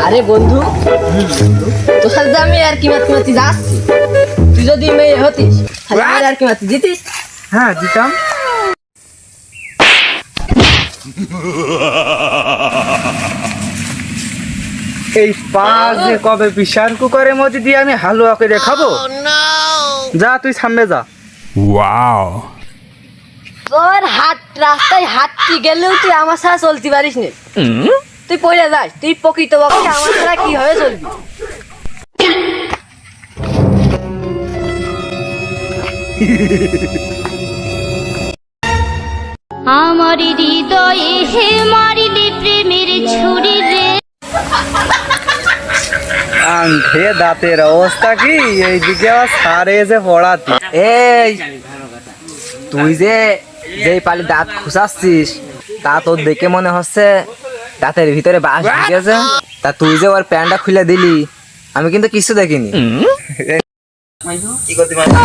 আরে বন্ধু, তোর সাথে আমি আর কি মাতি যাচ্ছি। তুই যদি মেয়ে হতিস তাহলে আমি আর কি মাতি জিতিস। হ্যাঁ দিতাম। এই পা যে কবে বিশাল কুকারের মধ্যে দিয়ে আমি হালুয়া করে খাবো। যা তুই সামনে যা। Wow. তোর রাস্তায় হাঁটতে গেলেও তুই আমার ছাড়া চলতে পারিস না। তুই পড়ে যাস, তুই প্রকৃত পক্ষে আমার ছাড়া কি হয়ে চলবি? আমার হৃদয়ে হে মারিলি প্রেমের ছুরি রে। আঙ্খে দাঁতের অবস্থা কি? এইদিকে আবার সারে যে পড়াতি। এই তুই যে যেই পালি দাঁত খুঁচাচ্ছিস তা তোর দেখে মনে হচ্ছে দাঁতের ভিতরে বাঁশ ঢুকেছে। তা তুই যে ওর প্যান্টটা খুলে দিলি, আমি কিন্তু কিছু দেখিনি। কি করতে পারবি?